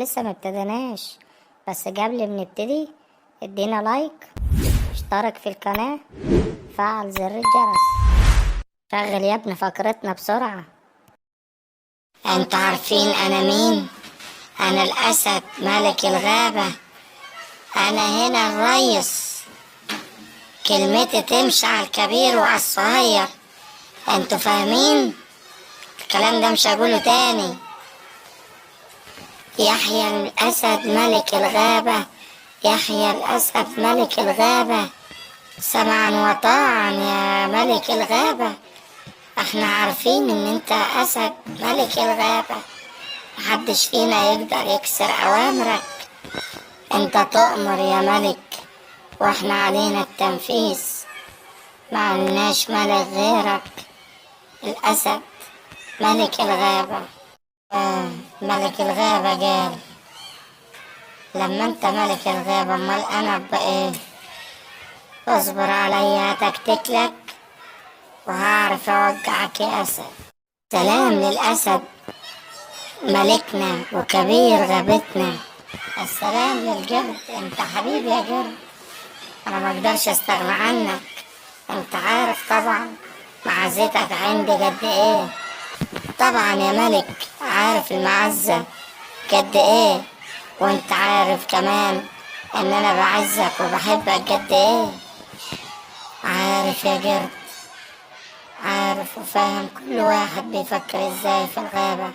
لسه ما ابتديناش، بس قبل ما نبتدي ادينا لايك، اشترك في القناة، فعل زر الجرس. شغل يا ابني فقرتنا بسرعة. انتوا عارفين انا مين؟ انا الاسد ملك الغابة. انا هنا الريس، كلمتي تمشي على الكبير وعلى الصغير. انتوا فاهمين؟ الكلام ده مش هقوله تاني. يحيى الاسد ملك الغابة، يحيى الاسد ملك الغابة. سمعا وطاعا يا ملك الغابة. احنا عارفين ان انت اسد ملك الغابة، محدش فينا يقدر يكسر اوامرك. انت تؤمر يا ملك واحنا علينا التنفيذ، ما عندناش ملك غيرك. الاسد ملك الغابة. ملك الغابة قال لما انت ملك الغابة امال انا بايه؟ اصبر عليا هتكتكلك وهعرف اوقعك يا اسد. سلام للاسد ملكنا وكبير غابتنا. السلام للجرد، انت حبيبي يا جرد، انا ما اقدرش استغنى عنك. انت عارف طبعا معزتك عندي قد ايه. طبعا يا ملك عارف المعزة قد ايه، وانت عارف كمان ان انا بعزك وبحبك قد ايه. عارف يا جرد، عارف وفاهم كل واحد بيفكر ازاي في الغابة.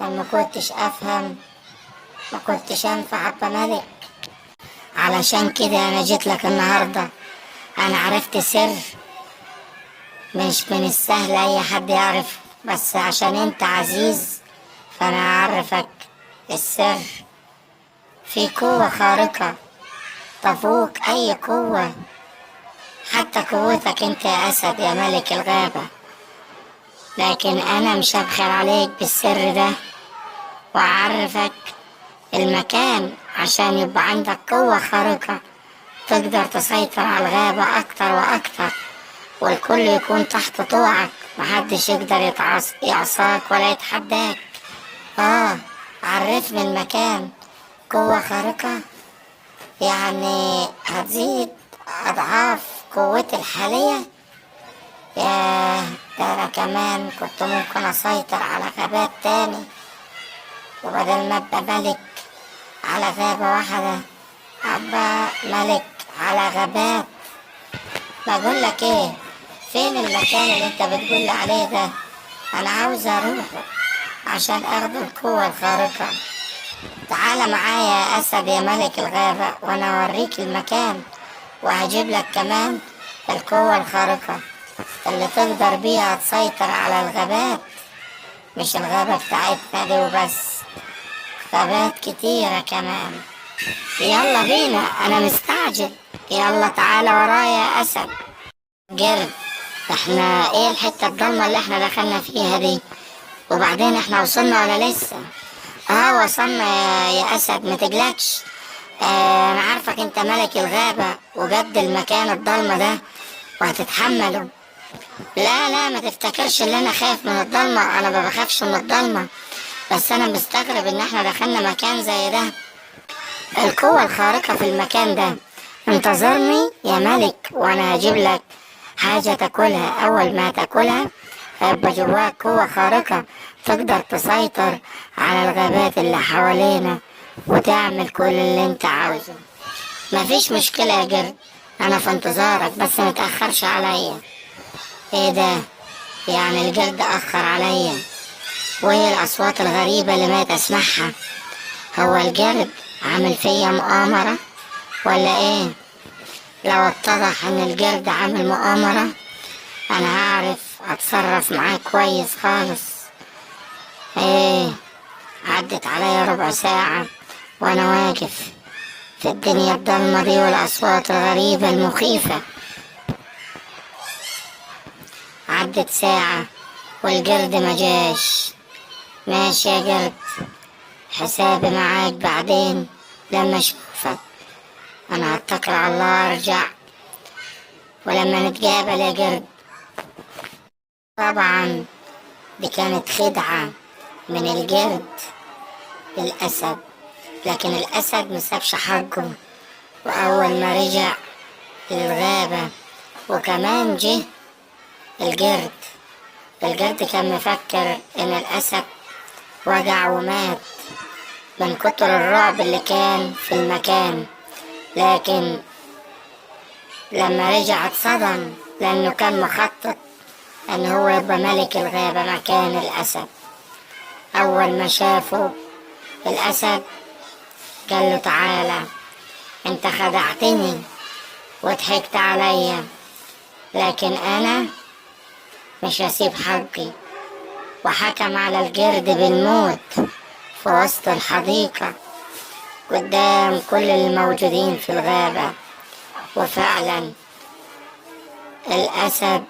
لما كنتش افهم ما كنتش انفع ابقى ملك. علشان كده انا جيت لك النهاردة. انا عرفت سر مش من السهل اي حد يعرف، بس عشان انت عزيز فانا اعرفك السر. في قوة خارقة تفوق اي قوة، حتى قوتك انت يا اسد يا ملك الغابة. لكن انا مش هبخل عليك بالسر ده واعرفك المكان عشان يبقى عندك قوة خارقة تقدر تسيطر على الغابة اكتر واكتر، والكل يكون تحت طوعك، محدش يقدر يعصاك ولا يتحداك. عرفني المكان. قوة خارقة يعني هتزيد اضعاف قوتي الحالية. ياه، ده انا كمان كنت ممكن اسيطر على غابات تاني، وبدل ما ابقى ملك على غابة واحدة ابقى ملك على غابات. بقول لك ايه، فين المكان اللي انت بتقول عليه ده؟ انا عاوز اروح عشان اخد القوة الخارقة. تعال معايا يا اسد يا ملك الغابة وانا اوريك المكان، وهجيب لك كمان القوة الخارقة اللي تقدر بيها تسيطر على الغابات. مش الغابة بتاعتنا دي وبس، غابات كتيرة كمان. يلا بينا، انا مستعجل. يلا تعالى ورايا يا اسد. جرب، احنا ايه الحتة الضلمة اللي احنا دخلنا فيها دي؟ وبعدين احنا وصلنا ولا لسه؟ وصلنا يا اسد، ما تقلقش. انا عارفك انت ملك الغابة وجد المكان الضلمة ده وهتتحمله. لا لا، ما تفتكرش ان انا خايف من الضلمة، انا ما بخافش من الضلمة، بس انا مستغرب ان احنا دخلنا مكان زي ده. القوة الخارقة في المكان ده. انتظرني يا ملك وانا هجيب لك حاجة تاكلها. اول ما تاكلها هيبقى جواك قوة خارقة تقدر تسيطر على الغابات اللي حوالينا وتعمل كل اللي انت عاوزه. مفيش مشكلة يا جرد، انا في انتظارك، بس متأخرش عليا. ايه ده؟ يعني الجرد اخر عليا؟ وايه الاصوات الغريبة اللي ما تسمعها؟ هو الجرد عامل فيا مؤامرة ولا ايه؟ لو اتضح ان الجرد عامل مؤامرة انا هعرف اتصرف معاه كويس خالص. ايه، عدت عليا ربع ساعة وانا واقف في الدنيا الضلمة دي والاصوات الغريبة المخيفة. عدت ساعة والجرد ما جاش. ماشي يا جرد، حسابي معاك بعدين لما اشوفك. انا هتكل على الله ارجع ولما نتقابل يا جرد. طبعا دي كانت خدعة من الجرد الأسد، لكن الأسد مسابش حقه. وأول ما رجع للغابة وكمان جه القرد، القرد كان مفكر إن الأسد وجع ومات من كتر الرعب اللي كان في المكان، لكن لما رجع اتصدم لأنه كان مخطط إن هو يبقى ملك الغابة مكان الأسد. أول ما شافه الأسد قال له تعالى، انت خدعتني وضحكت عليا، لكن أنا مش هسيب حقي. وحكم على القرد بالموت في وسط الحديقة قدام كل الموجودين في الغابة. وفعلا الأسد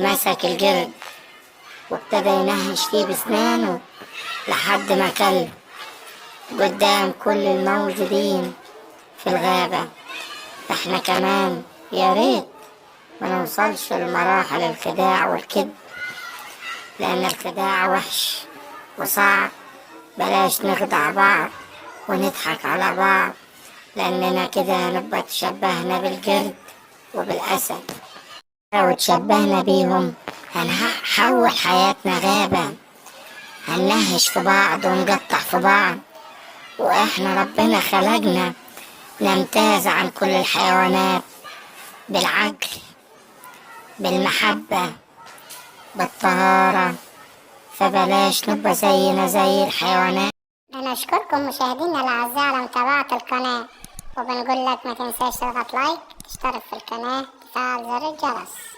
مسك القرد وابتدى ينهش فيه بسنانه لحد ما كل قدام كل الموجودين في الغابة. احنا كمان يا ريت ما نوصلش لمراحل الخداع والكذب، لأن الخداع وحش وصعب. بلاش نخدع بعض ونضحك على بعض، لأننا كده هنبقى تشبهنا بالقرد وبالأسد. لو تشبهنا بيهم هنحول حياتنا غابة، هننهش في بعض ونقطع في بعض. وإحنا ربنا خلقنا نمتاز عن كل الحيوانات بالعقل، بالمحبة، بالطهارة. فبلاش نبقى زينا زي الحيوانات. أنا أشكركم مشاهدينا الأعزاء على متابعة القناة، وبنقول لك ما تنساش تضغط لايك، تشترك في القناة، تفعل زر الجرس.